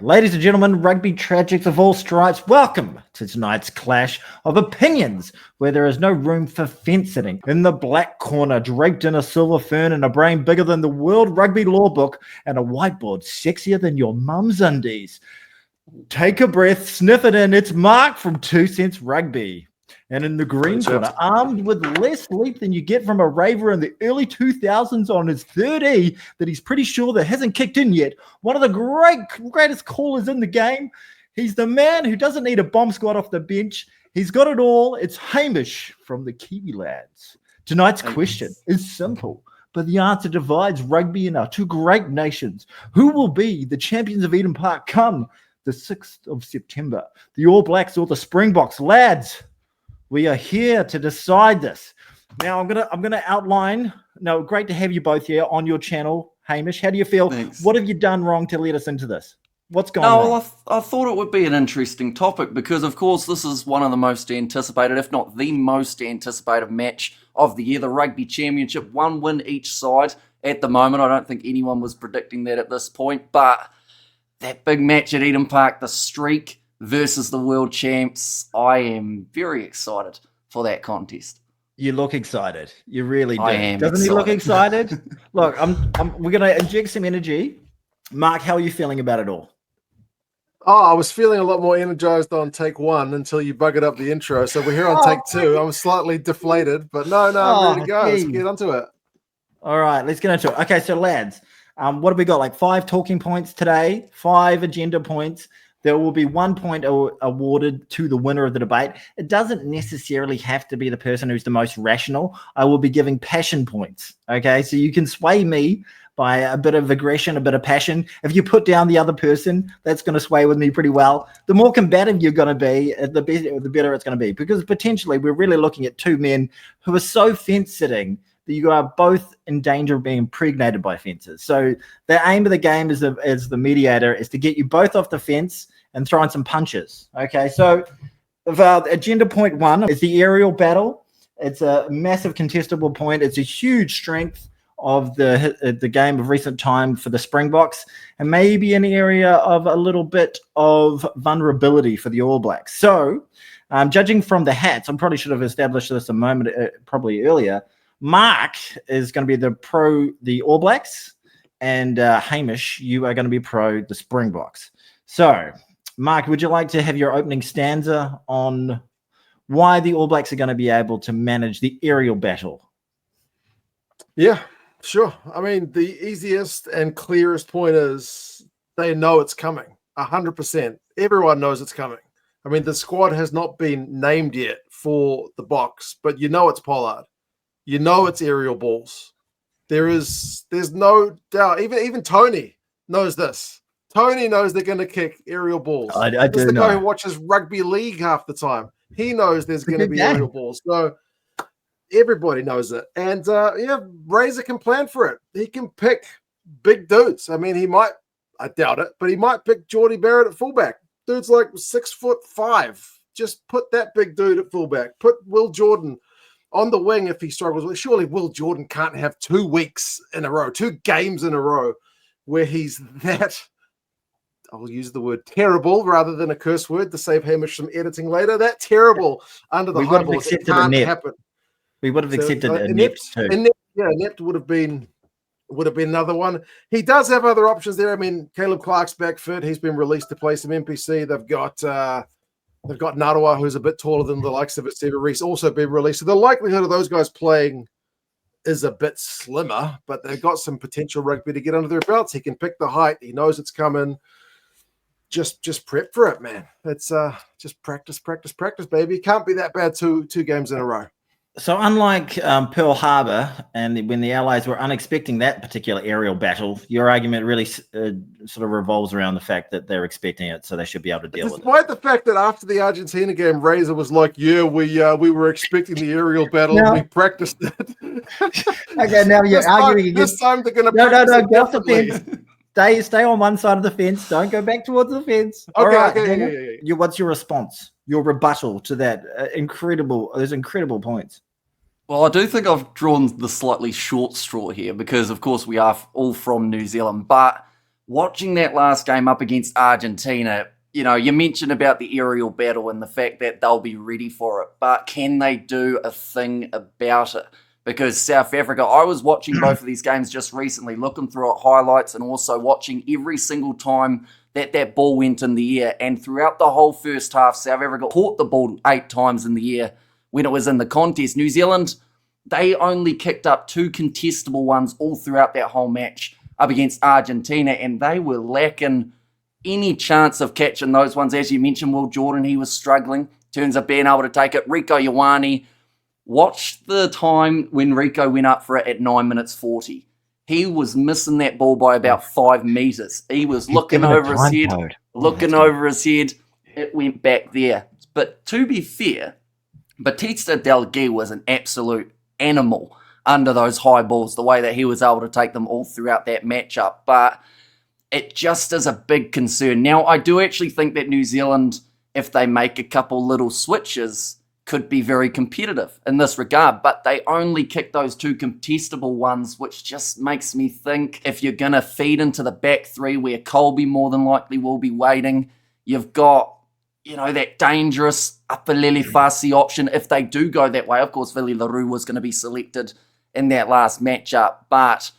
Ladies and gentlemen, rugby tragics of all stripes, welcome to tonight's clash of opinions, where there is no room for fence sitting. In the black corner, draped in a silver fern and a brain bigger than the World Rugby Law Book and a whiteboard sexier than your mum's undies. Take a breath, sniff it in, it's Mark from 2 Cents Rugby. And in the green corner, armed with less sleep than you get from a raver in the early 2000s on his third E that he's pretty sure that hasn't kicked in yet, one of the greatest callers in the game. He's the man who doesn't need a bomb squad off the bench. He's got it all. It's Hamish from the Kiwi lads. Tonight's question is simple, but the answer divides rugby in our two great nations. Who will be the champions of Eden Park come the 6th of September? The All Blacks or the Springboks? Lads, we are here to decide this. Now, I'm gonna outline. No, great to have you both here on your channel, Hamish. How do you feel? Thanks. What have you done wrong to lead us into this? What's going on? Well, I thought it would be an interesting topic because, of course, this is one of the most anticipated, if not the most anticipated match of the year, the Rugby Championship. One win each side at the moment. I don't think anyone was predicting that at this point, but that big match at Eden Park, the streak versus the world champs, I am very excited for that contest. You look excited. You really do. I am Doesn't he look excited? Look, we're gonna inject some energy. Mark, how are you feeling about it all? Oh, I was feeling a lot more energized on take one until you buggered up the intro. So we're here on take two. I was slightly deflated, but no, I'm ready to go. Let's get onto it. All right, let's get into it. Okay, so lads, what have we got? Like 5 talking points today, 5 agenda points. There will be 1 point awarded to the winner of the debate. It doesn't necessarily have to be the person who's the most rational. I will be giving passion points, okay? So you can sway me by a bit of aggression, a bit of passion. If you put down the other person, that's going to sway with me pretty well. The more combative you're going to be, the better it's going to be, because potentially we're really looking at two men who are so fence-sitting that you are both in danger of being impregnated by fences. So the aim of the game as the mediator is to get you both off the fence and throwing some punches. Okay, so agenda point 1 is the aerial battle. It's a massive contestable point. It's a huge strength of the game of recent time for the Springboks, and maybe an area of a little bit of vulnerability for the All Blacks. So judging from the hats, I probably should have established this probably earlier. Mark is going to be the All Blacks, and Hamish, you are going to be pro the Springboks. So, Mark, would you like to have your opening stanza on why the All Blacks are going to be able to manage the aerial battle? Yeah, sure. I mean, the easiest and clearest point is they know it's coming. 100%. Everyone knows it's coming. I mean, the squad has not been named yet for the box, but you know it's Pollard. You know it's aerial balls. There's no doubt. Even Tony knows this. Tony knows they're going to kick aerial balls. I do This is the know. guy who watches rugby league half the time. He knows there's going to be aerial balls. So everybody knows it. And Razor can plan for it. He can pick big dudes. I mean, I doubt it, but he might pick Geordie Barrett at fullback. Dude's like 6'5". Just put that big dude at fullback. Put Will Jordan on the wing if he struggles. Well, surely Will Jordan can't have 2 weeks in a row, 2 games in a row where he's that, I'll use the word terrible rather than a curse word to save Hamish some editing later. That terrible under the high balls. It can't happen. We would have accepted inept too. Inept would have been another one. He does have other options there. I mean, Caleb Clark's back fit. He's been released to play some NPC. They've got Narawa, who's a bit taller than the likes of it. Steve Reese also been released. So the likelihood of those guys playing is a bit slimmer, but they've got some potential rugby to get under their belts. He can pick the height. He knows it's coming. Just prep for it, man. It's just practice, baby. Can't be that bad two games in a row. So unlike Pearl Harbor, and when the Allies were unexpecting that particular aerial battle, your argument really sort of revolves around the fact that they're expecting it, so they should be able to deal with it. Despite the fact that after the Argentina game, Razor was like, "Yeah, we were expecting the aerial battle. We practiced it." Okay, now you're arguing against. This time they're going to no, go off the fence. Stay on one side of the fence. Don't go back towards the fence. Okay, all right. Okay. What's your response? Your rebuttal to that those incredible points? Well, I do think I've drawn the slightly short straw here because, of course, we are all from New Zealand. But watching that last game up against Argentina, you know, you mentioned about the aerial battle and the fact that they'll be ready for it, but can they do a thing about it? Because South Africa, I was watching both of these games just recently, looking through highlights and also watching every single time that ball went in the air. And throughout the whole first half, South Africa caught the ball 8 times in the air when it was in the contest. New Zealand, they only kicked up 2 contestable ones all throughout that whole match up against Argentina, and they were lacking any chance of catching those ones. As you mentioned, Will Jordan, he was struggling in terms of being able to take it. Rieko Ioane, watch the time when Rieko went up for it at 9 minutes 40. He was missing that ball by about 5 meters. He was looking over his head, over his head. It went back there. But to be fair, Batista Delgado was an absolute animal under those high balls, the way that he was able to take them all throughout that matchup. But it just is a big concern. Now, I do actually think that New Zealand, if they make a couple little switches, could be very competitive in this regard, but they only kick those 2 contestable ones, which just makes me think if you're going to feed into the back 3 where Colby more than likely will be waiting, you've got, you know, that dangerous Apalele Fasi option. If they do go that way, of course, Vili Leroux was going to be selected in that last matchup, but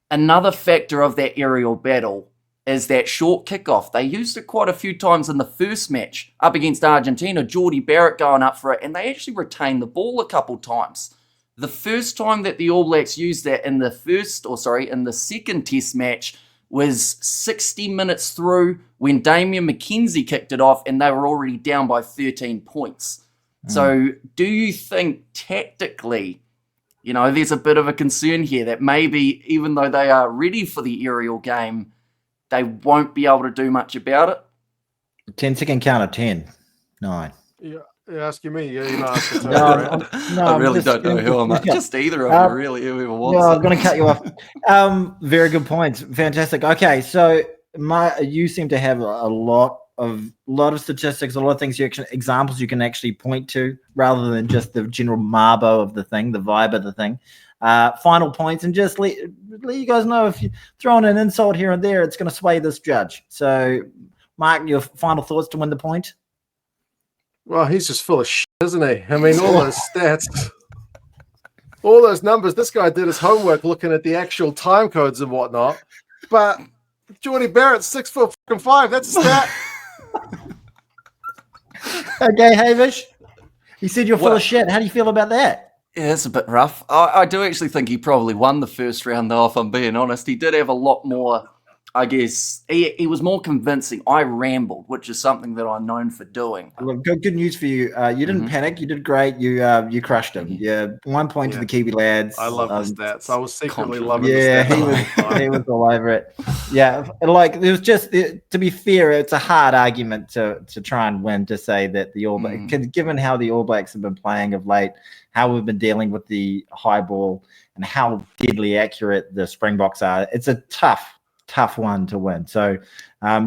another factor of that aerial battle is that short kickoff. They used it quite a few times in the first match up against Argentina, Geordie Barrett going up for it, and they actually retained the ball a couple times. The first time that the All Blacks used that in the second test match was 60 minutes through when Damian McKenzie kicked it off and they were already down by 13 points. So do you think tactically, you know, there's a bit of a concern here that maybe even though they are ready for the aerial game, they won't be able to do much about it? 10-second counter, 10, 9. Yeah, you're asking me. Yeah, you're not asking I really don't know who I'm at. Just either of you, really, whoever wants. No, I'm going to cut you off. Very good points. Fantastic. Okay, so you seem to have a lot of statistics, a lot of things, examples you can actually point to, rather than just the general marbo of the thing, the vibe of the thing. Final points, and just let you guys know if you throw in an insult here and there, it's going to sway this judge. So, Mark, your final thoughts to win the point? Well, he's just full of shit, isn't he? I mean, all those stats, all those numbers. This guy did his homework looking at the actual time codes and whatnot. But Geordie Barrett, 6'5". That's a stat. Okay, Havish. He said you're full of shit. How do you feel about that? Yeah, it's a bit rough. I do actually think he probably won the first round, though, if I'm being honest. He did have a lot more, I guess. He was more convincing. I rambled, which is something that I'm known for doing. Look, good news for you. You didn't panic. You did great. You crushed him. Yeah, 1 point to the Kiwi lads. I love the stats. I was secretly loving the stats. He was all over it. Yeah, like it was just, to be fair, it's a hard argument to try and win, to say that the All Blacks, given how the All Blacks have been playing of late, how we've been dealing with the high ball and how deadly accurate the Springboks are. It's a tough one to win. So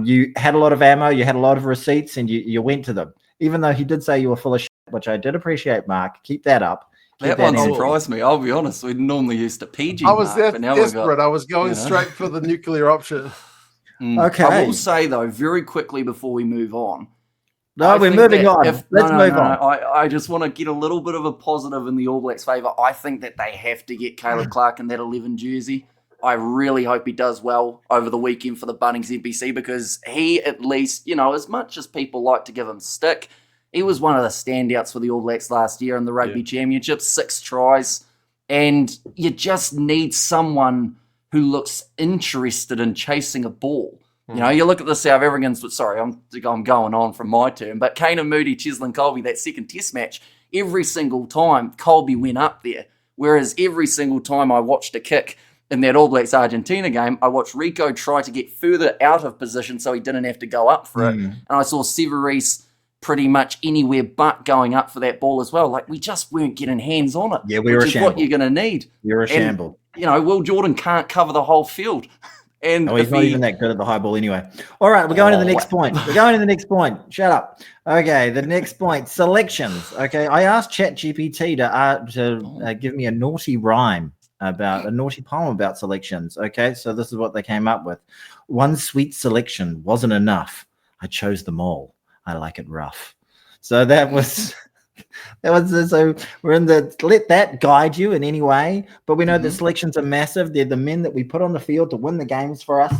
you had a lot of ammo, you had a lot of receipts, and you went to them. Even though he did say you were full of shit, which I did appreciate, Mark. Keep that up. That one surprised me. I'll be honest. We normally used to PG. I was desperate. I was going straight for the nuclear option. Okay. I will say, though, very quickly before we move on, no, we're moving on. Let's move on. I just want to get a little bit of a positive in the All Blacks' favour. I think that they have to get Caleb Clark in that 11 jersey. I really hope he does well over the weekend for the Bunnings NPC, because he, at least, you know, as much as people like to give him stick, he was one of the standouts for the All Blacks last year in the Rugby Championship, 6 tries. And you just need someone who looks interested in chasing a ball. You know, you look at the South Africans, but sorry, I'm going on from my turn, but Kane and Moody, Cheslin Colby, that second test match, every single time Colby went up there, whereas every single time I watched a kick in that All Blacks Argentina game, I watched Rieko try to get further out of position so he didn't have to go up for it, and I saw Severis pretty much anywhere but going up for that ball as well. Like, we just weren't getting hands on it, we were which is what you're going to need. You're a shamble. You know, Will Jordan can't cover the whole field. And he's not even that good at the high ball anime. All right, we're going to the next point. Shut up. Okay, the next point, selections. Okay, I asked ChatGPT to give me a naughty rhyme about a naughty poem about selections. Okay, so this is what they came up with. One sweet selection wasn't enough. I chose them all. I like it rough. So that was so we're in the let that guide you in any way. But we know the selections are massive. They're the men that we put on the field to win the games for us.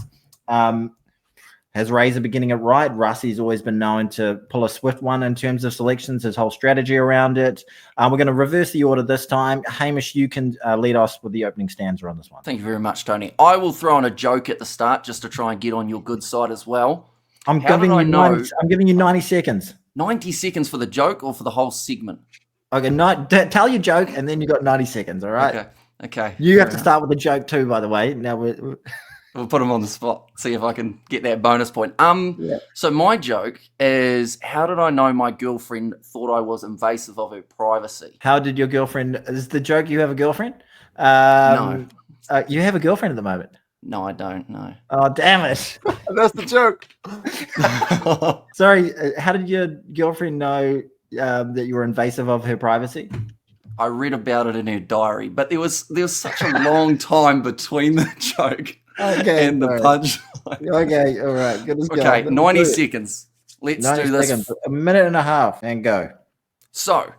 Has Razor beginning it right? Rassie's always been known to pull a swift one in terms of selections, his whole strategy around it. We're going to reverse the order this time. Hamish, you can lead us with the opening stanza on this one. Thank you very much, Tony. I will throw in a joke at the start just to try and get on your good side as well. I'm giving you 90 seconds. 90 seconds for the joke or for the whole segment? Okay, tell your joke, and then you got 90 seconds, all right? Okay. You have to start with the joke too, by the way. Now we'll put him on the spot, see if I can get that bonus point. So my joke is, how did I know my girlfriend thought I was invasive of her privacy? How did your girlfriend, is the joke you have a girlfriend? No. You have a girlfriend at the moment? No, I don't, no. Oh, damn it. That's the joke. Sorry, how did your girlfriend know that you were invasive of her privacy? I read about it in her diary, but there was such a long time between the joke and the punchline. Okay, all right. Good as okay, 90 seconds. Let's do this. Seconds, a minute and a half, and go. So,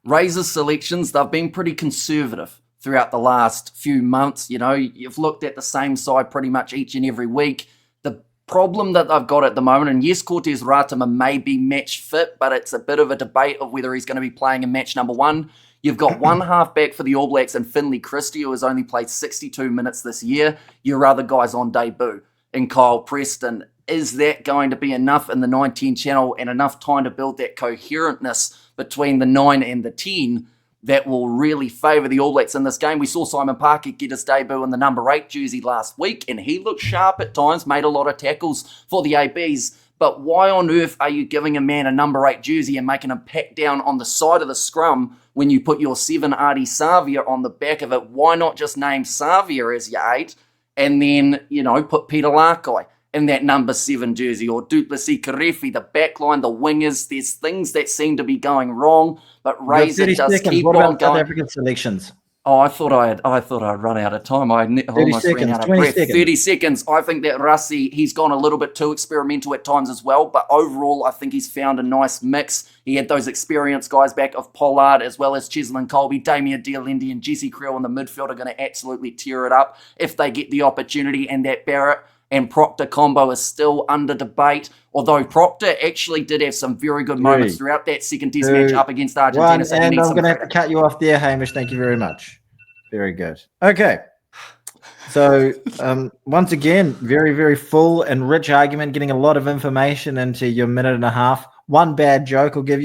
Razor's selections, they've been pretty conservative throughout the last few months. You know, you've looked at the same side pretty much each and every week. The problem that they've got at the moment, and yes, Cortez Ratama may be match fit, but it's a bit of a debate of whether he's going to be playing in match number 1. You've got one halfback for the All Blacks in Finley Christie, who has only played 62 minutes this year. Your other guys on debut in Kyle Preston. Is that going to be enough in the 9-10 channel and enough time to build that coherentness between the 9 and the 10 that will really favour the All Blacks in this game? We saw Simon Parker get his debut in the number 8 jersey last week, and he looked sharp at times, made a lot of tackles for the ABs. But why on earth are you giving a man a number 8 jersey and making him pack down on the side of the scrum when you put your 7 Artie Savia on the back of it? Why not just name Savia as your 8 and then, put Peter Larkai in that number 7 jersey, or Duplessis Karefi, the backline, the wingers? There's things that seem to be going wrong, but Razor just keep on going. South African selections? Oh, I thought I'd run out of time. I almost ran out of breath. 30 seconds. I think that Rassie, he's gone a little bit too experimental at times as well, but overall, I think he's found a nice mix. He had those experienced guys back of Pollard, as well as Cheslin Colby, Damien Dialendi, and Jesse Creel in the midfield are going to absolutely tear it up if they get the opportunity, and that Barrett and Proctor combo is still under debate, although Proctor actually did have some very good moments throughout that second test match up against Argentina. So and I'm going to have to cut you off there, Hamish. Thank you very much. Very good. Okay. So once again, very, very full and rich argument, getting a lot of information into your minute and a half. One bad joke I'll give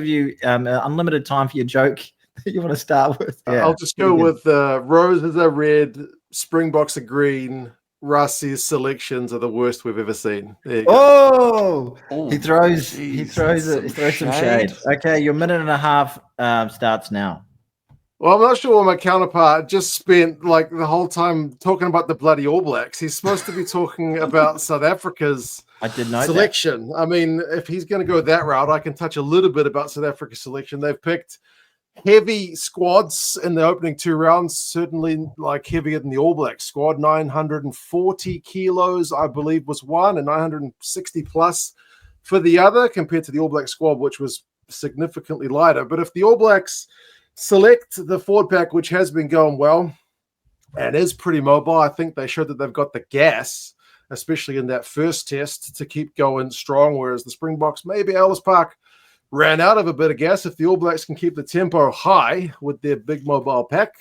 you unlimited time for your joke that you want to start with. Yeah. I'll just go with roses are red, Springboks are green. Rassie's selections are the worst we've ever seen. Oh, he throws some shade. Okay, your minute and a half starts now. Well, I'm not sure why my counterpart just spent like the whole time talking about the bloody All Blacks. He's supposed to be talking about South Africa's selection. That. I mean, if he's going to go that route, I can touch a little bit about South Africa's selection. They've picked heavy squads in the opening 2 rounds, certainly like heavier than the All Blacks squad. 940 kilos, I believe, was one, and 960 plus for the other, compared to the All Blacks squad, which was significantly lighter. But if the All Blacks select the forward pack, which has been going well and is pretty mobile, I think they showed that they've got the gas, especially in that first test, to keep going strong, whereas the Springboks, maybe Ellis Park, ran out of a bit of gas. If the All Blacks can keep the tempo high with their big mobile pack,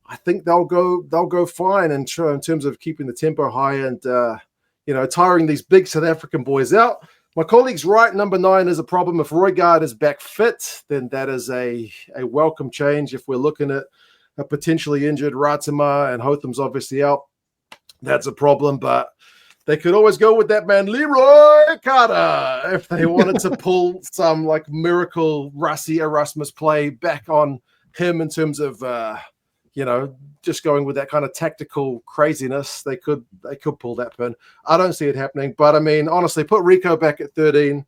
I think they'll go fine in terms of keeping the tempo high and tiring these big South African boys out. My colleague's right, number 9 is a problem. If Roygaard is back fit, then that is a welcome change. If we're looking at a potentially injured Ratama and Hotham's obviously out, that's a problem. But they could always go with that man, Leroy Carter, if they wanted to pull some like miracle Rassie Erasmus play back on him in terms of, just going with that kind of tactical craziness. They could pull that pin. I don't see it happening, but I mean, honestly, put Rico back at 13,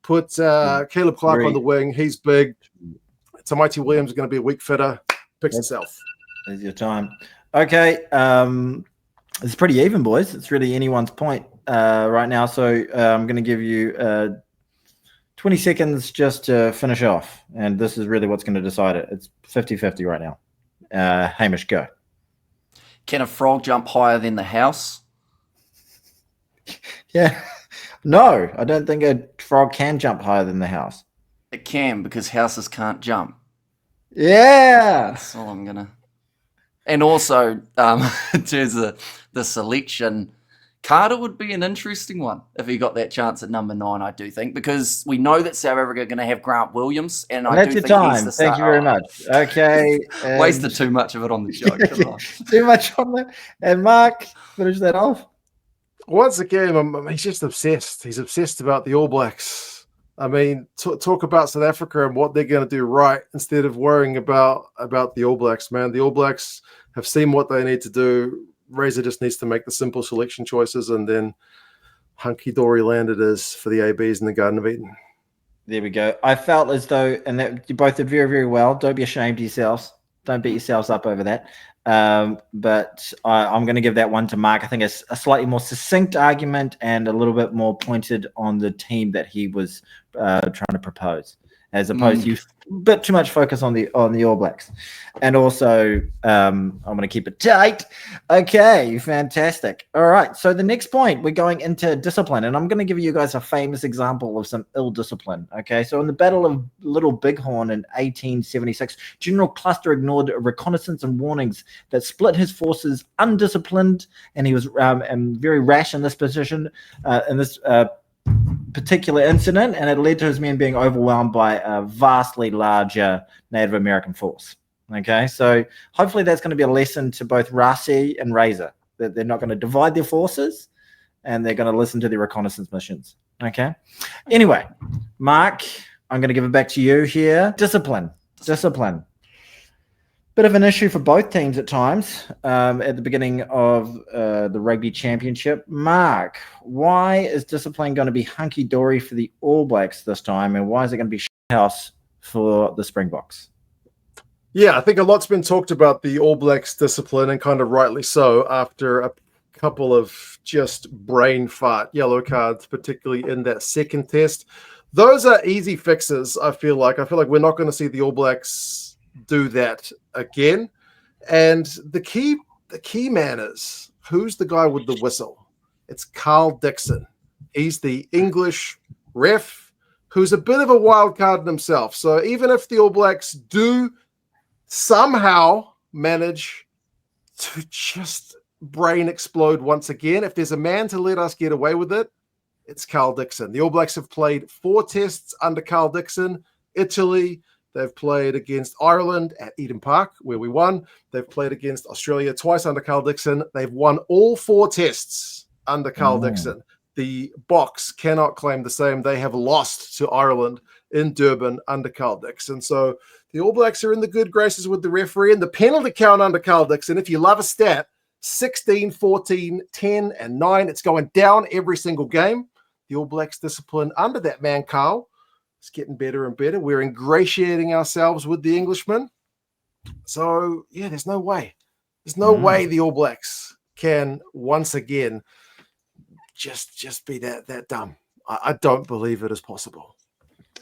put Caleb Clark on the wing. He's big. Tamaiti Williams is going to be a weak fitter. Picks itself. There's your time. Okay. It's pretty even, boys. It's really anyone's point right now. So I'm going to give you 20 seconds just to finish off. And this is really what's going to decide it. It's 50-50 right now. Hamish, go. Can a frog jump higher than the house? Yeah. No, I don't think a frog can jump higher than the house. It can, because houses can't jump. Yeah. That's all I'm gonna. And also, in terms of the selection, Carter would be an interesting one if he got that chance at number 9. I do think, because we know that South Africa are going to have Grant Williams, and I do think he's the Thank you very much. Okay, wasted too much of it on the joke. Come on. Too much on that. And Mark, finish that off. Once again, he's just obsessed. He's obsessed about the All Blacks. I mean, talk about South Africa and what they're going to do right instead of worrying about the All Blacks, man. The All Blacks have seen what they need to do. Razor just needs to make the simple selection choices, and then hunky-dory land it is for the ABs in the Garden of Eden. There we go. I felt as though, and that you both did very, very well. Don't be ashamed of yourselves. Don't beat yourselves up over that. But I'm going to give that one to Mark. I think it's a slightly more succinct argument and a little bit more pointed on the team that he was trying to propose, as opposed to a bit too much focus on the All Blacks. And also, I'm going to keep it tight. Okay, fantastic. All right, so the next point, we're going into discipline, and I'm going to give you guys a famous example of some ill discipline. Okay, so in the Battle of Little Bighorn in 1876, General Cluster ignored reconnaissance and warnings that split his forces undisciplined, and he was very rash in this position, in this particular incident, and it led to his men being overwhelmed by a vastly larger Native American force. Okay, so hopefully that's going to be a lesson to both Rassie and Razor, that they're not going to divide their forces and they're going to listen to their reconnaissance missions. Okay, anyway, Mark, I'm going to give it back to you here. Discipline. Bit of an issue for both teams at times at the beginning of the Rugby Championship. Mark, why is discipline going to be hunky-dory for the All Blacks this time, and why is it going to be shithouse for the Springboks? Yeah, I think a lot's been talked about the All Blacks discipline, and kind of rightly so, after a couple of just brain fart yellow cards, particularly in that second test. Those are easy fixes, I feel like. We're not going to see the All Blacks do that again. And the key man is, who's the guy with the whistle? It's Carl Dixon. He's the English ref who's a bit of a wild card himself. So even if the All Blacks do somehow manage to just brain explode once again, if there's a man to let us get away with it, it's Carl Dixon. The All Blacks have played 4 tests under Carl Dixon. Italy, they've played against Ireland at Eden Park, where we won. They've played against Australia twice under Carl Dixon. They've won all 4 tests under Carl Dixon. The Boks cannot claim the same. They have lost to Ireland in Durban under Carl Dixon. So the All Blacks are in the good graces with the referee, and the penalty count under Carl Dixon, if you love a stat, 16, 14, 10, and 9. It's going down every single game. The All Blacks discipline under that man, Carl, is getting better and better. We're ingratiating ourselves with the Englishman. So, yeah, there's no way. There's no way the All Blacks can once again just be that dumb. I don't believe it is possible.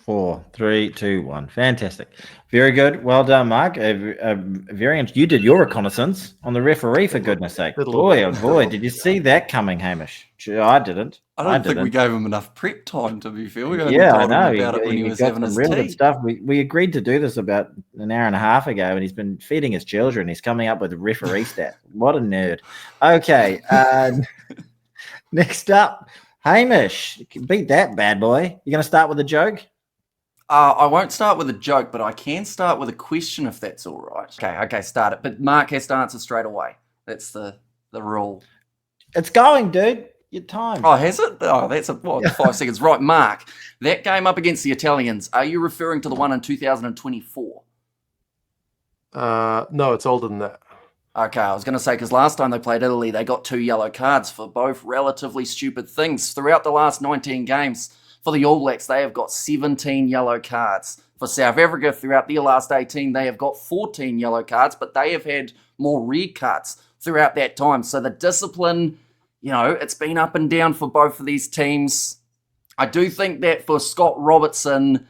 4, 3, 2, 1. Fantastic. Very good. Well done, Mark. You did your reconnaissance on the referee, for goodness sake. Boy, oh boy, did you see that coming, Hamish? I didn't. I don't think we gave him enough prep time, to be fair. We only I told know. him about it when he was having his real tea. good stuff. We agreed to do this about an hour and a half ago, and he's been feeding his children. He's coming up with a referee stat. What a nerd. Okay. Next up, Hamish. You can beat that bad boy. You going to start with a joke? I won't start with a joke, but I can start with a question if that's all right. Okay, start it. But Mark has to answer straight away. That's the rule. It's going, dude. Your time. Oh, has it? Oh, that's 5 seconds. Right, Mark. That game up against the Italians, are you referring to the one in 2024? No, it's older than that. Okay, I was going to say, because last time they played Italy, they got 2 yellow cards for both relatively stupid things. Throughout the last 19 games, for the All Blacks, they have got 17 yellow cards. For South Africa, throughout their last 18, they have got 14 yellow cards, but they have had more red cards throughout that time. So the discipline, it's been up and down for both of these teams. I do think that for Scott Robertson,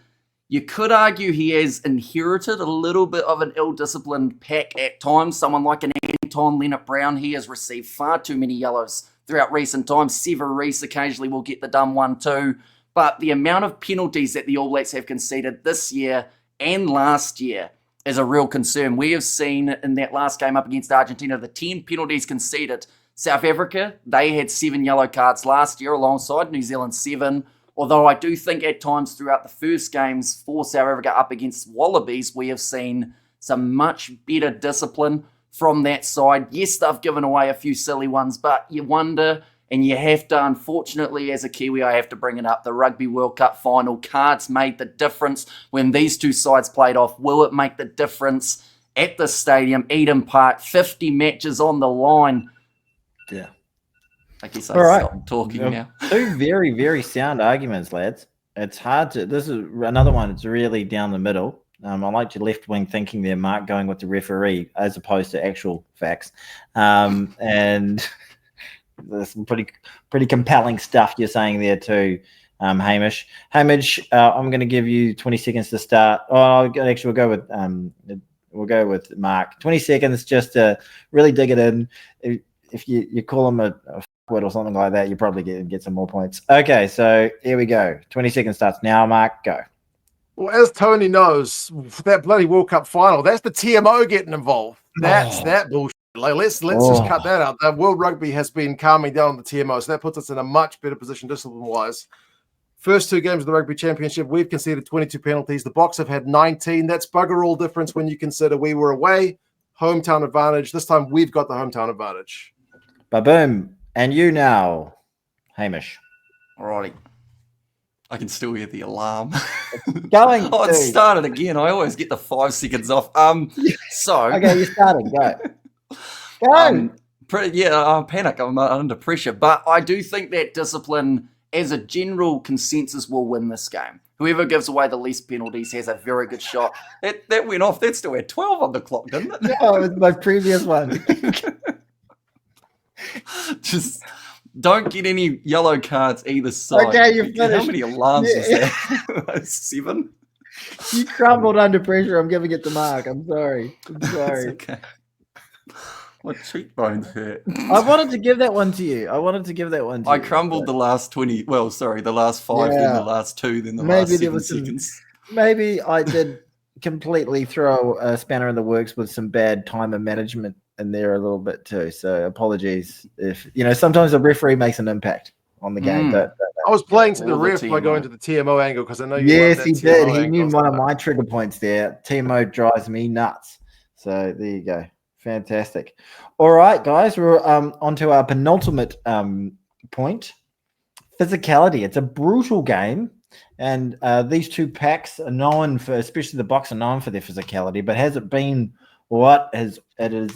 you could argue he has inherited a little bit of an ill-disciplined pack at times. Someone like an Anton Leonard-Brown, he has received far too many yellows throughout recent times. Sever Reece occasionally will get the dumb one too. But the amount of penalties that the All Blacks have conceded this year and last year is a real concern. We have seen in that last game up against Argentina, the 10 penalties conceded. South Africa, they had 7 yellow cards last year alongside New Zealand 7. Although I do think at times throughout the first games for South Africa up against Wallabies, we have seen some much better discipline from that side. Yes, they've given away a few silly ones, but you wonder, and you have to, unfortunately, as a Kiwi, I have to bring it up, the Rugby World Cup final cards made the difference when these two sides played off. Will it make the difference at the stadium, Eden Park, 50 matches on the line? Yeah. I guess All right. Stop talking now. Two very, very sound arguments, lads. It's hard to. This is another one. It's really down the middle. I like your left wing thinking there, Mark, going with the referee as opposed to actual facts. And there's some pretty compelling stuff you're saying there too, Hamish. Hamish, I'm going to give you 20 seconds to start. We'll go with Mark. 20 seconds just to really dig it in. If you call him a word or something like that, you probably get some more points. Okay, so here we go. 20 seconds starts now. Mark, go. Well, as Tony knows, that bloody World Cup final, that's the TMO getting involved. That's that bullshit. Like, let's just cut that out. World Rugby has been calming down the TMO, so that puts us in a much better position discipline-wise. First 2 games of the Rugby Championship, we've conceded 22 penalties. The Boks have had 19. That's bugger all difference when you consider we were away, hometown advantage. This time we've got the hometown advantage. Ba-boom. And you now, Hamish. Alrighty. I can still hear the alarm. It started again. I always get the 5 seconds off. So okay, you're starting. Go. Go. I'm panic. I'm under pressure. But I do think that discipline, as a general consensus, will win this game. Whoever gives away the least penalties has a very good shot. That went off. That still had 12 on the clock, didn't it? No, it was my previous one. Just don't get any yellow cards either side. Okay, you're finished. How many alarms is that? 7? You crumbled under pressure. I'm giving it to Mark. I'm sorry. It's okay. My cheekbones hurt. I wanted to give that one to you. I crumbled the last 20. Well, sorry, the last 5, then the last 2, then the last 7 seconds. Maybe I did completely throw a spanner in the works with some bad timer management in there a little bit too. So apologies if sometimes the referee makes an impact on the game. But I was playing to the ref by going to the TMO angle because I know you. Yes, he did. He knew one of my trigger points there. TMO drives me nuts. So there you go. Fantastic. All right, guys, we're on to our penultimate point. Physicality. It's a brutal game. And these two packs are known for, especially the Boks are known for their physicality, but has it been what it has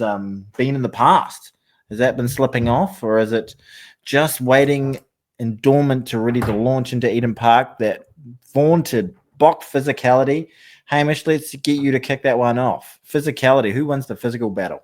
been in the past? Has that been slipping off, or is it just waiting and dormant to ready to launch into Eden Park, that vaunted Bok physicality? Hamish, let's get you to kick that one off. Physicality, who wins the physical battle?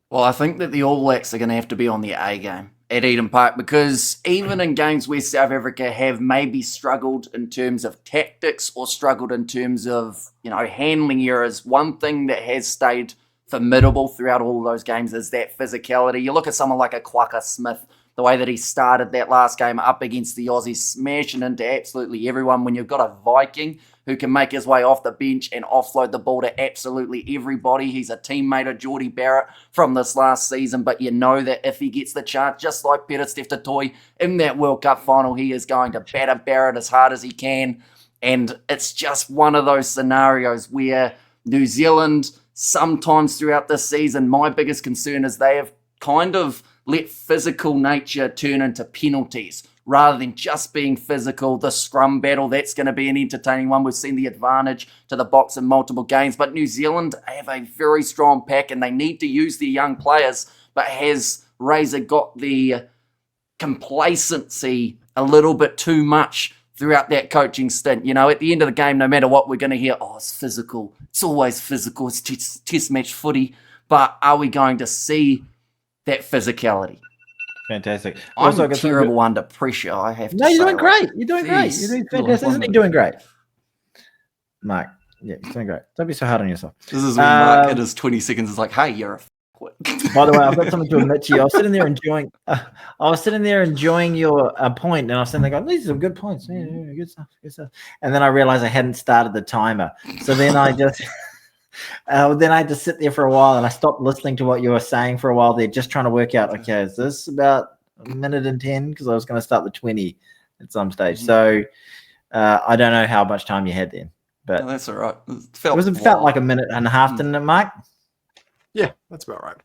Well, I think that the All Blacks are going to have to be on their A game at Eden Park, because even in games where South Africa have maybe struggled in terms of tactics or struggled in terms of, handling errors, one thing that has stayed formidable throughout all of those games is that physicality. You look at someone like a Quacka Smith, the way that he started that last game up against the Aussies, smashing into absolutely everyone. When you've got a Viking who can make his way off the bench and offload the ball to absolutely everybody. He's a teammate of Geordie Barrett from this last season, but you know that if he gets the chance, just like Peter Steph in that World Cup final, he is going to batter Barrett as hard as he can. And it's just one of those scenarios where New Zealand, sometimes throughout this season, my biggest concern is they have kind of let physical nature turn into penalties rather than just being physical. The scrum battle, that's going to be an entertaining one. We've seen the advantage to the Boks in multiple games, but New Zealand have a very strong pack and they need to use their young players. But has Razor got the complacency a little bit too much throughout that coaching stint? At the end of the game, no matter what, we're going to hear, it's physical. It's always physical. It's test match footy. but are we going to see that physicality? Fantastic. I'm terrible under pressure, I have to say. No, you're doing great. You're doing great. You're doing fantastic. Isn't he doing great? Mark, yeah, he's doing great. Don't be so hard on yourself. This is when Mark in his 20 seconds is like, hey, you're a f***wit. By the way, I've got something to admit to you. I was sitting there enjoying your point, and I was sitting there going, these are some good points. Yeah, good stuff, good stuff. And then I realized I hadn't started the timer. So then I just sit there for a while, and I stopped listening to what you were saying for a while there, just trying to work out, okay, is this about a minute and 10? Because I was going to start the 20 at some stage. So I don't know how much time you had then. But no, that's all right. It felt like a minute and a half, didn't it, Mark? Yeah, that's about right.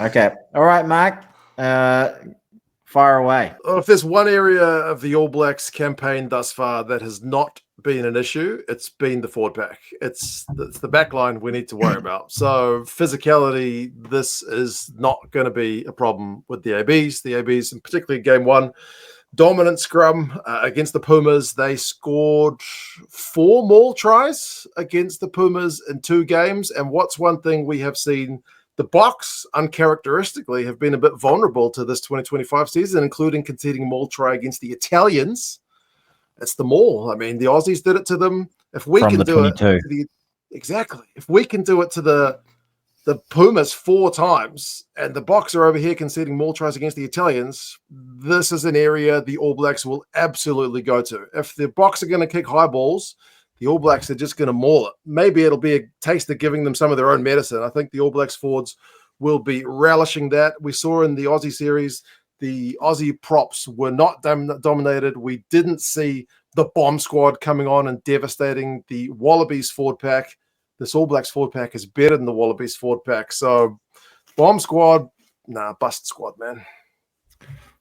Okay. All right, Mark. Fire away. If there's one area of the All Blacks campaign thus far that has not been an issue, it's been the forward pack. It's the back line we need to worry about. So physicality, this is not going to be a problem with the ABs. The ABs, and particularly game one, dominant scrum against the Pumas. They scored 4 maul tries against the Pumas in 2 games. And what's one thing we have seen? The Boks, uncharacteristically, have been a bit vulnerable to this 2025 season, including conceding maul try against the Italians. It's the maul. I mean, the Aussies did it to them. If we can do it to if we can do it to the Pumas 4 times, and the Boks are over here conceding maul tries against the Italians, this is an area the All Blacks will absolutely go to. If the Boks are going to kick high balls, the All Blacks are just going to maul it. Maybe it'll be a taste of giving them some of their own medicine. I think the All Blacks forwards will be relishing that. We saw in the Aussie series, the Aussie props were not dominated. We didn't see the bomb squad coming on and devastating the Wallabies forward pack. This All Blacks forward pack is better than the Wallabies forward pack. So, bomb squad, bust squad, man.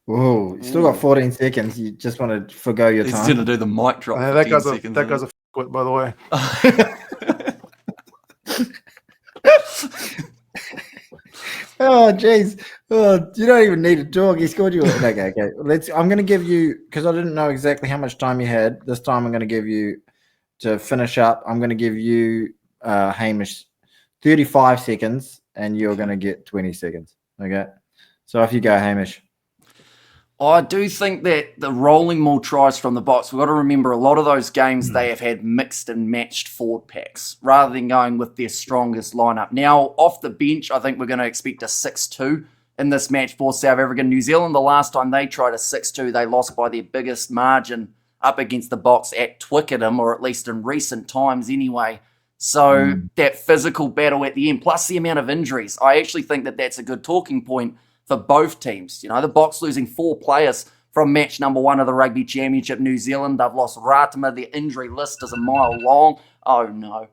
Whoa, you still got 14 seconds. You just want to forgo your time. He's going to do the mic drop. That guy's a f***wit, by the way. Oh, jeez. Oh, you don't even need to talk. He scored you. Okay. I'm going to give you, because I didn't know exactly how much time you had. This time I'm going to give you, to finish up, I'm going to give you, Hamish, 35 seconds, and you're going to get 20 seconds. Okay? So off you go, Hamish. I do think that the rolling maul tries from the Boks, we've got to remember a lot of those games they have had mixed and matched forward packs rather than going with their strongest lineup. Now, off the bench, I think we're going to expect a 6-2 in this match for South Africa. New Zealand, the last time they tried a 6-2, they lost by their biggest margin up against the Boks at Twickenham, or at least in recent times anyway. So that physical battle at the end, plus the amount of injuries, I actually think that that's a good talking point for both teams. You know, the Boks losing 4 players from match number 1 of the Rugby Championship. New Zealand, they've lost Ratama. Their injury list is a mile long. Oh, no.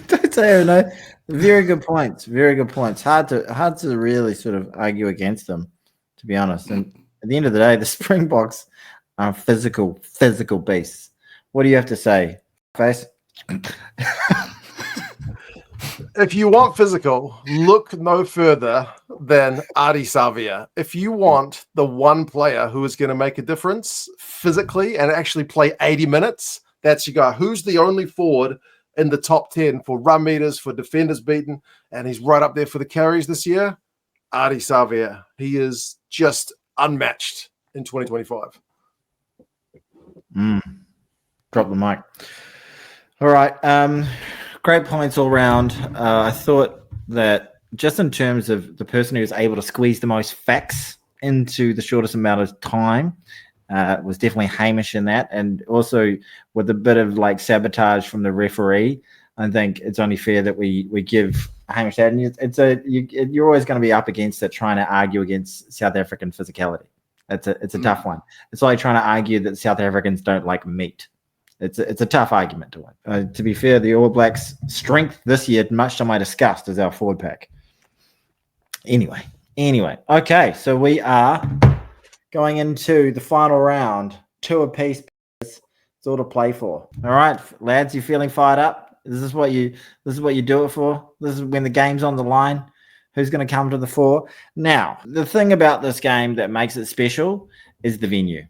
Don't say oh, no. Very good points. Very good points. Hard to really sort of argue against them, to be honest. And at the end of the day, the Springboks are physical beasts. What do you have to say, Face? If you want physical, look no further than Ardie Savea. If you want the one player who is going to make a difference physically and actually play 80 minutes, that's your guy. Who's the only forward in the top 10 for run meters, for defenders beaten, and he's right up there for the carries this year? Ardie Savea. He is just unmatched in 2025. Drop the mic. All right. Great points all round. I thought that just in terms of the person who was able to squeeze the most facts into the shortest amount of time was definitely Hamish in that. And also with a bit of like sabotage from the referee, I think it's only fair that we give Hamish that. And you're always going to be up against it, trying to argue against South African physicality. It's a tough one. It's like trying to argue that South Africans don't like meat. It's a tough argument to win. To be fair, the All Blacks' strength this year, much to my disgust, is our forward pack. Anyway. Okay, so we are going into the final round. 2 apiece. It's all to play for. All right, lads, you feeling fired up? Is this what you do it for? This is when the game's on the line. Who's going to come to the fore? Now, the thing about this game that makes it special is the venue.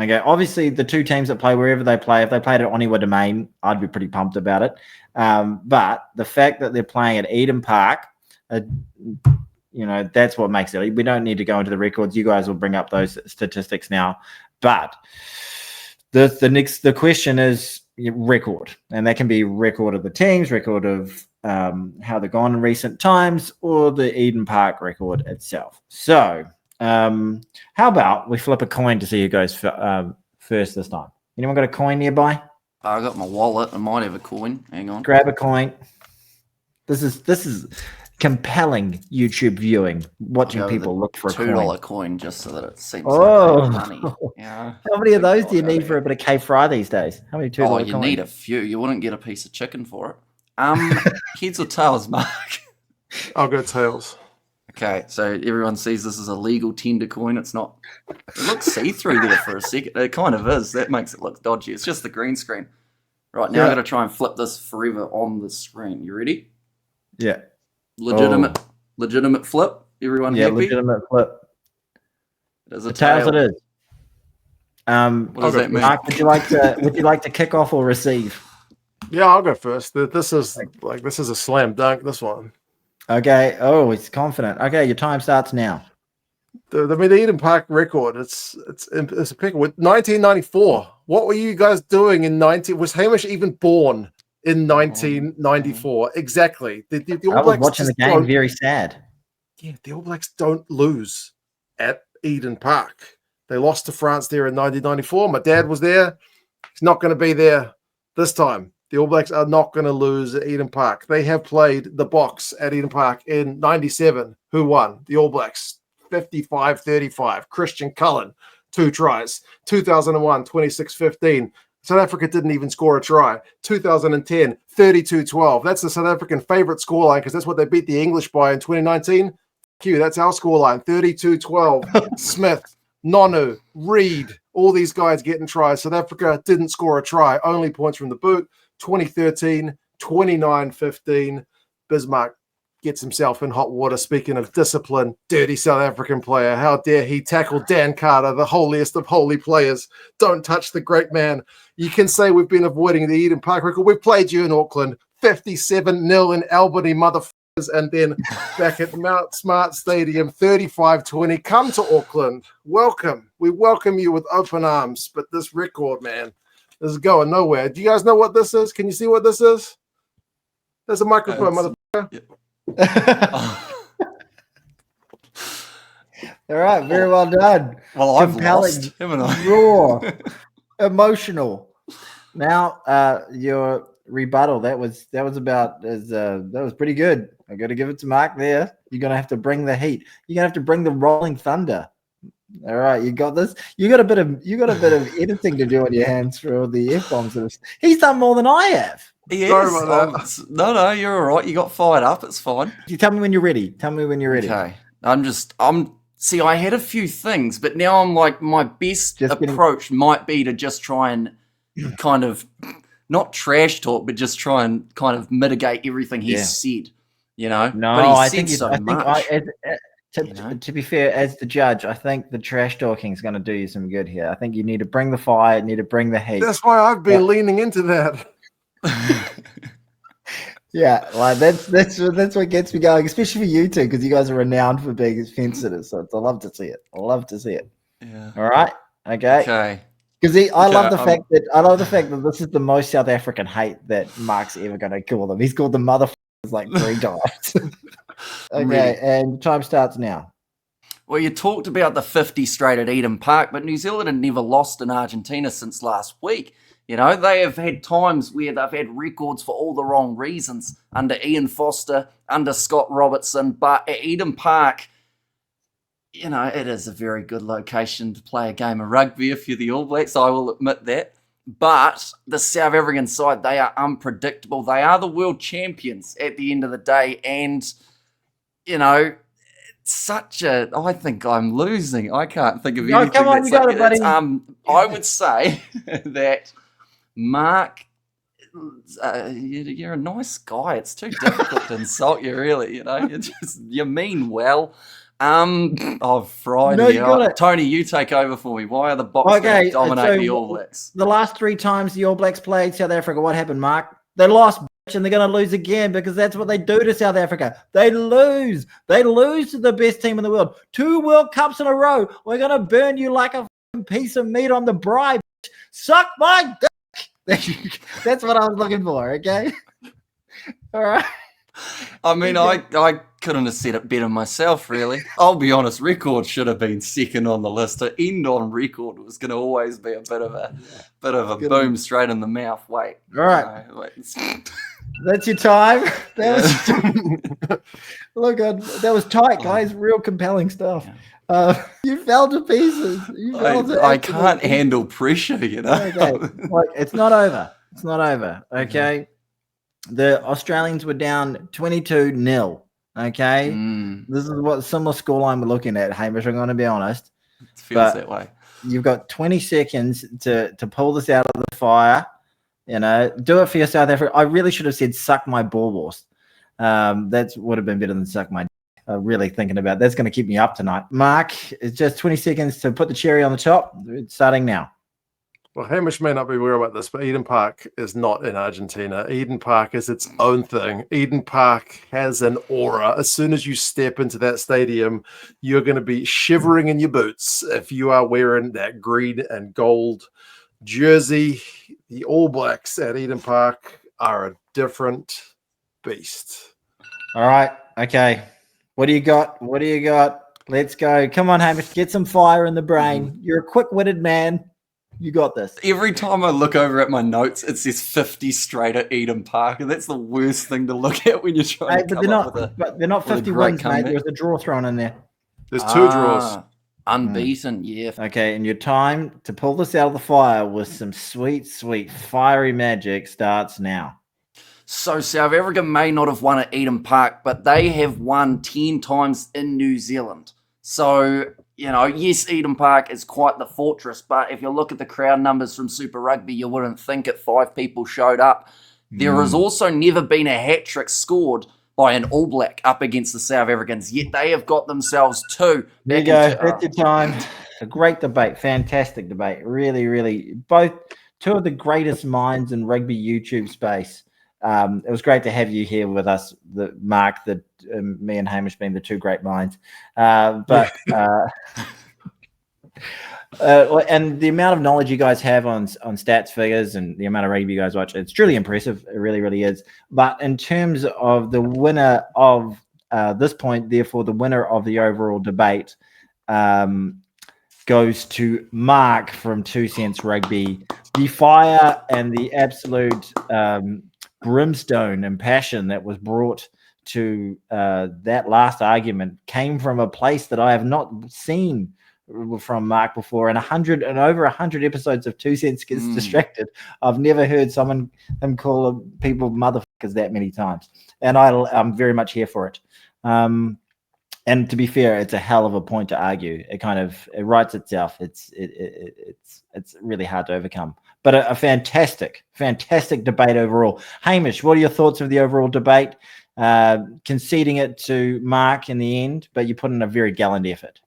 Okay, obviously the two teams that play wherever they play, if they played at Oniwa Domain, I'd be pretty pumped about it. But the fact that they're playing at Eden Park, that's what makes it. We don't need to go into the records. You guys will bring up those statistics now. But the question is record, and that can be record of the teams, record of how they've gone in recent times, or the Eden Park record itself. So how about we flip a coin to see who goes first this time? Anyone got a coin nearby? I got my wallet. I might have a coin. Hang on. Grab a coin. This is compelling YouTube viewing, watching people look for a $2 coin just so that it seems like money. Yeah. How many of those do you need for a bit of K-Fry these days? How many $2 coins? You need a few. You wouldn't get a piece of chicken for it. Heads or tails, Mark? I'll go tails. Okay, so everyone sees this as a legal tender coin. It's not. It looks see-through there for a second. It kind of is. That makes it look dodgy. It's just the green screen. Right, now I've got to try and flip this forever on the screen. You ready? Yeah. Legitimate flip. Everyone happy? Legitimate flip. It is a tails. It is. What does that mean? Mark, would you like to kick off or receive? Yeah, I'll go first. This is a slam dunk. This one. Okay. Oh, he's confident. Okay, your time starts now. The Eden Park record. It's a pick with 1994. What were you guys doing in 19? Was Hamish even born in 1994? Exactly. The All I was Blacks watching the game. Very sad. Yeah, the All Blacks don't lose at Eden Park. They lost to France there in 1994. My dad was there. He's not going to be there this time. The All Blacks are not going to lose at Eden Park. They have played the Box at Eden Park in 97. Who won? The All Blacks, 55-35. Christian Cullen, 2 tries. 2001, 26-15. South Africa didn't even score a try. 2010, 32-12. That's the South African favourite scoreline because that's what they beat the English by in 2019. That's our scoreline, 32-12. Smith, Nonu, Reed, all these guys getting tries. South Africa didn't score a try, only points from the boot. 2013, 29-15. Bismarck gets himself in hot water. Speaking of discipline, dirty South African player. How dare he tackle Dan Carter, the holiest of holy players. Don't touch the great man. You can say we've been avoiding the Eden Park record. We've played you in Auckland, 57-0 in Albany, motherfuckers. And then back at Mount Smart Stadium, 35-20. Come to Auckland. Welcome. We welcome you with open arms. But this record, man, this is going nowhere. Do you guys know what this is? Can you see what this is? There's a microphone, motherfucker. Yeah. All right, very well done. Well, I've lost, haven't I? Raw, emotional. Now, your rebuttal that was pretty good. I got to give it to Mark there. You're gonna have to bring the heat. You're gonna have to bring the rolling thunder. All right, you got this. You got a bit of editing to do on your hands for all the F-bombs. He's done more than I have. Sorry about that. No, you're all right. You got fired up. It's fine. You tell me when you're ready. Okay. See, I had a few things, but now I'm like, my best approach might be to just try and kind of not trash talk, but just try and kind of mitigate everything he said. You know? No, but he said so much. To be fair, as the judge, I think the trash talking is going to do you some good here. I think you need to bring the fire, you need to bring the heat. That's why I've been leaning into that. Yeah, like that's what gets me going, especially for you two, because you guys are renowned for being fence sitters. So I love to see it. Yeah. All right. Okay. Because I love the fact that this is the most South African hate that Mark's ever going to call them. He's called them motherfuckers like 3 times. Okay, and time starts now. Well, you talked about the 50 straight at Eden Park, but New Zealand had never lost in Argentina since last week. You know, they have had times where they've had records for all the wrong reasons under Ian Foster, under Scott Robertson, but at Eden Park, you know, it is a very good location to play a game of rugby if you're the All Blacks, I will admit that. But the South African side, they are unpredictable. They are the world champions at the end of the day. And, you know, I think I'm losing. I can't think of anything. No, come on, you got it, buddy. I would say that Mark, you're a nice guy. It's too difficult to insult you, really. You know, you mean well. Friday. No, you got it. Tony, you take over for me. Why are the Boks going to dominate the All Blacks? The last 3 times the All Blacks played South Africa, what happened, Mark? They lost, and they're going to lose again because that's what they do to South Africa. They lose. They lose to the best team in the world. 2 World Cups in a row. We're going to burn you like a piece of meat on the braai. Suck my dick. That's what I was looking for, okay? All right. I mean, I couldn't have said it better myself, really. I'll be honest, record should have been second on the list. To end on record was going to always be a bit of a boom straight in the mouth. Wait. All right. That's your time. Look, that was tight, guys. Real compelling stuff. You fell to pieces. I can't handle pressure, you know. Okay. Like, it's not over. It's not over. Okay. The Australians were down 22-0. Okay. This is what similar scoreline we're looking at, Hamish. I'm going to be honest. It feels that way. You've got 20 seconds to pull this out of the fire. You know, do it for your South Africa. I really should have said suck my balls. That would have been better than suck my really thinking about. That's going to keep me up tonight. Mark, it's just 20 seconds to put the cherry on the top. It's starting now. Well, Hamish may not be aware about this, but Eden Park is not in Argentina. Eden Park is its own thing. Eden Park has an aura. As soon as you step into that stadium, you're going to be shivering in your boots if you are wearing that green and gold jersey. The All Blacks at Eden Park are a different beast. All right. Okay. What do you got? What do you got? Let's go. Come on, Hamish. Get some fire in the brain. You're a quick-witted man. You got this. Every time I look over at my notes, it says 50 straight at Eden Park, and that's the worst thing to look at when you're trying to come up with a But they're not 50 wins, mate. There's a draw thrown in there. There's 2 draws. Unbeaten, yeah. Okay, and your time to pull this out of the fire with some sweet, sweet, fiery magic starts now. So South Africa may not have won at Eden Park, but they have won 10 times in New Zealand. So, you know, yes, Eden Park is quite the fortress, but if you look at the crowd numbers from Super Rugby, you wouldn't think it 5 people showed up. There has also never been a hat-trick scored by an All Black up against the South Africans, yet they have got themselves 2. There you go. That's your time. A great debate. Fantastic debate. Really, really. Both 2 of the greatest minds in rugby YouTube space. It was great to have you here with us, Mark, me and Hamish being the 2 great minds. And the amount of knowledge you guys have on stats, figures, and the amount of rugby you guys watch, it's truly impressive. It really, really is. But in terms of the winner of this point, therefore, the winner of the overall debate goes to Mark from 2 Cents Rugby. The fire and the absolute brimstone and passion that was brought to that last argument came from a place that I have not seen from Mark before. And over 100 episodes of 2 Cents Gets Distracted, I've never heard him call people motherfuckers that many times, and I'm very much here for it. And to be fair, it's a hell of a point to argue. It writes itself. It's really hard to overcome. But a fantastic debate overall. Hamish, what are your thoughts of the overall debate? Conceding it to Mark in the end, but you put in a very gallant effort.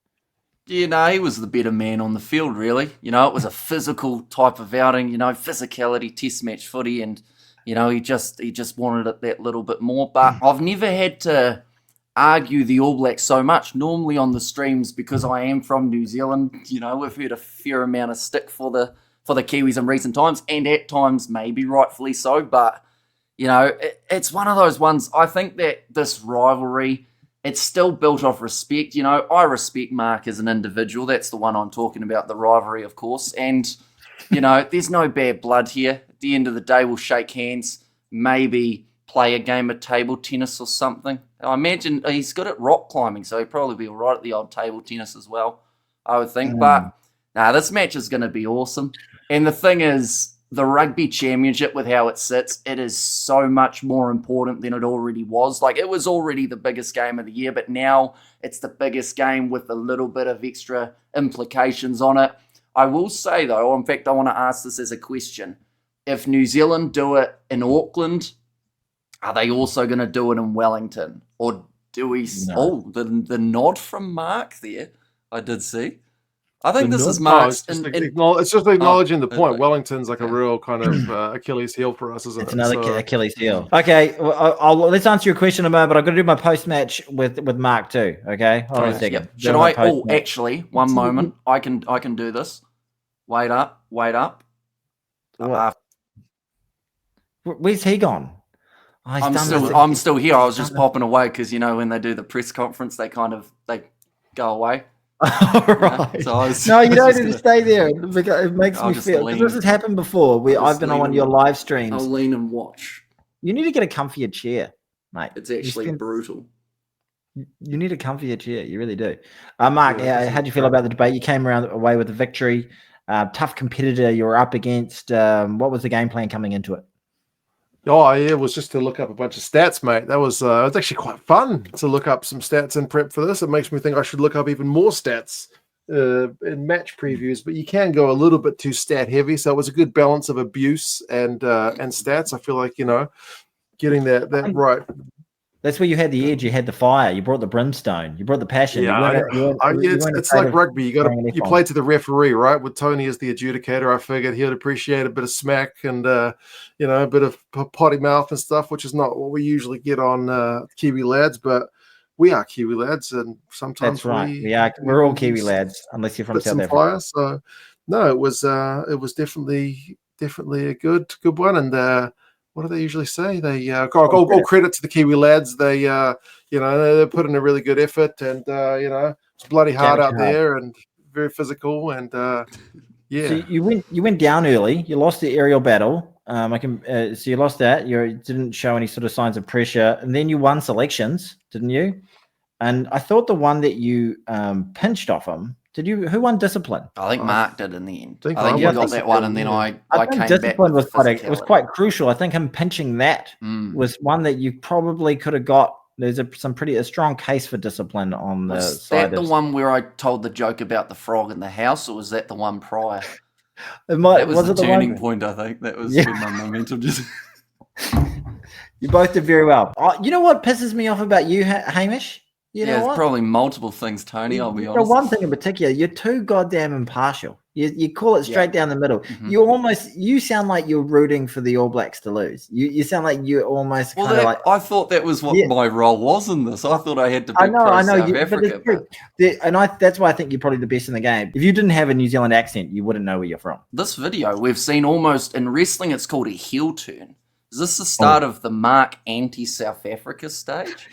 Yeah, no, he was the better man on the field, really. You know, it was a physical type of outing, you know, physicality, test match footy, and, you know, he just wanted it that little bit more. But I've never had to argue the All Blacks so much. Normally on the streams, because I am from New Zealand, you know, we've heard a fair amount of stick for the Kiwis in recent times, and at times maybe rightfully so, but, you know, it's one of those ones. I think that this rivalry, it's still built off respect. You know, I respect Mark as an individual. That's the one I'm talking about, the rivalry, of course, and, you know, there's no bad blood here. At the end of the day, we'll shake hands, maybe play a game of table tennis or something. I imagine he's good at rock climbing, so he'd probably be all right at the old table tennis as well, I would think. But, this match is going to be awesome. And the thing is, the Rugby Championship, with how it sits, it is so much more important than it already was. Like, it was already the biggest game of the year, but now it's the biggest game with a little bit of extra implications on it. I will say, though, in fact, I want to ask this as a question. If New Zealand do it in Auckland, are they also going to do it in Wellington? Or Do we? No. Oh, the nod from Mark there. I did see. I think The this is nod? Mark's. It's just acknowledging the point. okay. Wellington's like a Okay. real kind of Achilles heel for us, isn't It's it? another Achilles heel. Okay, well, let's answer your question in a moment, but I've got to do my post-match with Mark too, okay? Hold on a second. Yep. Should I? Oh, actually, one moment. I can do this. Wait up. Where's he gone? Oh, I'm still here. I was just popping away because when they do the press conference, they go away. Right. So you don't need to stay there. It makes me feel. This has happened before. I've been on one of your live streams. I'll lean and watch. You need to get a comfier chair, mate. It's actually brutal. You need a comfier chair. You really do. Mark, how do you feel about the debate? You came away with a victory. Tough competitor you were up against. What was the game plan coming into it? Oh, yeah, it was just to look up a bunch of stats, mate. That was it's actually quite fun to look up some stats in prep for this. It makes me think I should look up even more stats in match previews, but you can go a little bit too stat heavy. So it was a good balance of abuse and stats. I feel like, getting that right. That's where you had the edge. You had the fire. You brought the brimstone. You brought the passion. Yeah, it's like rugby. You play to the referee, right? With Tony as the adjudicator, I figured he'd appreciate a bit of smack and a bit of potty mouth and stuff, which is not what we usually get on Kiwi lads. But we are Kiwi lads, and sometimes that's right. We're all Kiwi lads, unless you're from South Africa. Fire, so no, it was definitely a good one, and. What do they usually say? They all credit to the Kiwi lads. They they put in a really good effort, and it's bloody hard out there and very physical. And So you went down early. You lost the aerial battle. So you lost that. You didn't show any sort of signs of pressure, and then you won selections, didn't you? And I thought the one that you pinched off him. Who won discipline? I think Mark did in the end. I think you got that one, and then I came discipline back. It was quite crucial. I think him pinching that was one that you probably could have got. There's a strong case for discipline on the side. Was that the one where I told the joke about the frog in the house, or was that the one prior? That was the turning point, I think. That was when my momentum just... You both did very well. You know what pisses me off about you, Hamish? It's probably multiple things, Tony. I'll be honest. One thing in particular, you're too goddamn impartial. You call it straight down the middle. Mm-hmm. You sound like you're rooting for the All Blacks to lose. You sound like you're almost kind of like. I thought that was what my role was in this. I thought I had to be South Africa. That's why I think you're probably the best in the game. If you didn't have a New Zealand accent, you wouldn't know where you're from. This video we've seen almost in wrestling. It's called a heel turn. Is this the start of the Mark anti-South Africa stage?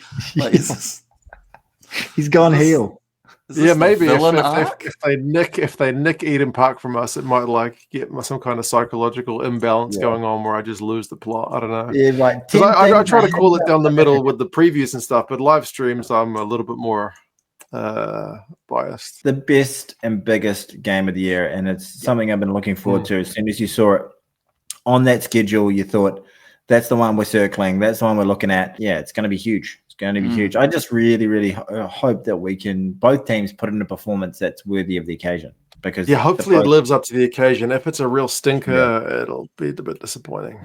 He's gone heel. Maybe if they nick Eden Park from us, it might get some kind of psychological imbalance going on where I just lose the plot. I don't know. Yeah, right. I try to call it down the middle with the previews and stuff, but live streams I'm a little bit more biased. The best and biggest game of the year, and it's something I've been looking forward to. As soon as you saw it on that schedule, you thought that's the one we're circling. That's the one we're looking at. Yeah, it's going to be huge. Going to be huge. I just really, really hope that we can both teams put in a performance that's worthy of the occasion. Because hopefully it lives up to the occasion. If it's a real stinker, it'll be a bit disappointing.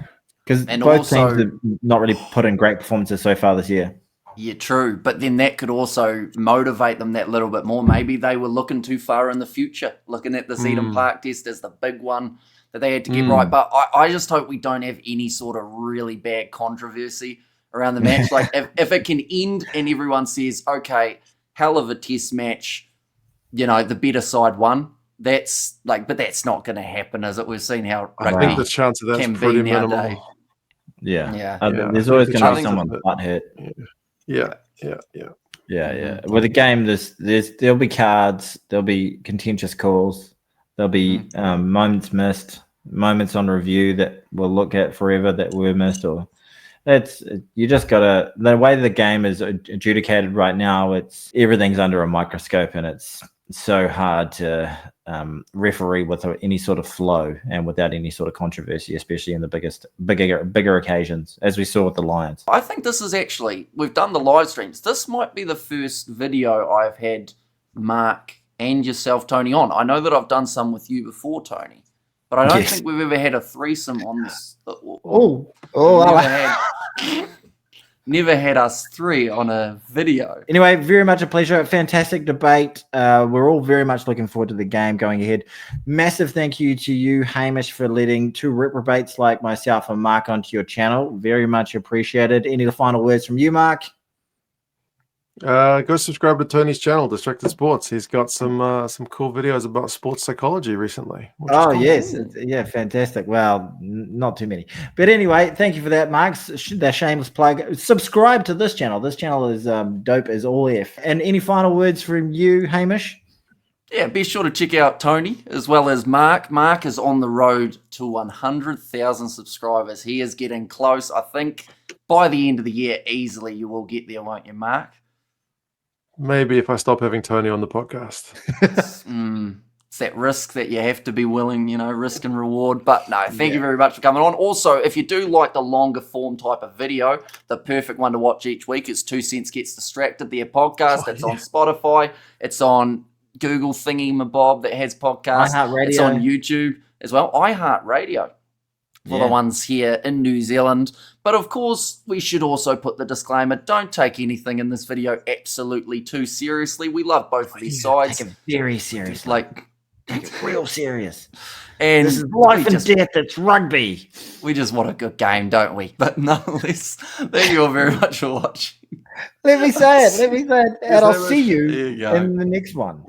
Because both teams have not really put in great performances so far this year. Yeah, true. But then that could also motivate them that little bit more. Maybe they were looking too far in the future, looking at the Eden Park test as the big one that they had to get right. But I just hope we don't have any sort of really bad controversy around the match. Like if it can end and everyone says, okay, hell of a test match, the better side won. That's but that's not going to happen, is it? We've seen how rugby I think the chance of that's pretty minimal. Yeah. There's always going to be someone butt hurt. Yeah. With the game, there'll be cards, there'll be contentious calls, there'll be moments missed, moments on review that we'll look at forever that were missed, or you just gotta, the way the game is adjudicated right now, everything's under a microscope, and it's so hard to referee with any sort of flow and without any sort of controversy, especially in the bigger occasions, as we saw with the Lions. I think this is actually, we've done the live streams. This might be the first video I've had Mark and yourself, Tony, on. I know that I've done some with you before, Tony, but I don't think we've ever had a threesome on this. Never had us three on a video. Anyway, very much a pleasure. Fantastic debate. We're all very much looking forward to the game going ahead. Massive thank you to you, Hamish, for letting two reprobates like myself and Mark onto your channel. Very much appreciated. Any final words from you, Mark? Go subscribe to Tony's channel, Distracted Sports. He's got some cool videos about sports psychology recently. Oh, cool. Yes. Yeah, fantastic. Well, not too many. But anyway, thank you for that, Mark. The shameless plug. Subscribe to this channel. This channel is dope as all F. And any final words from you, Hamish? Yeah, be sure to check out Tony as well as Mark. Mark is on the road to 100,000 subscribers. He is getting close. I think by the end of the year, easily you will get there, won't you, Mark? Maybe if I stop having Tony on the podcast. It's that risk that you have to be willing, risk and reward. But no, thank you very much for coming on. Also, if you do like the longer form type of video, the perfect one to watch each week is 2 Cents Gets Distracted, their podcast. It's on Spotify. It's on Google Thingy-mabob that has podcasts. It's on YouTube as well. iHeartRadio for the ones here in New Zealand. But of course, we should also put the disclaimer, don't take anything in this video absolutely too seriously. We love both of these sides. Take it very seriously. Take it real serious. And this is life and death. It's rugby. We just want a good game, don't we? But nonetheless, thank you all very much for watching. Let me say it. And I'll see you in the next one.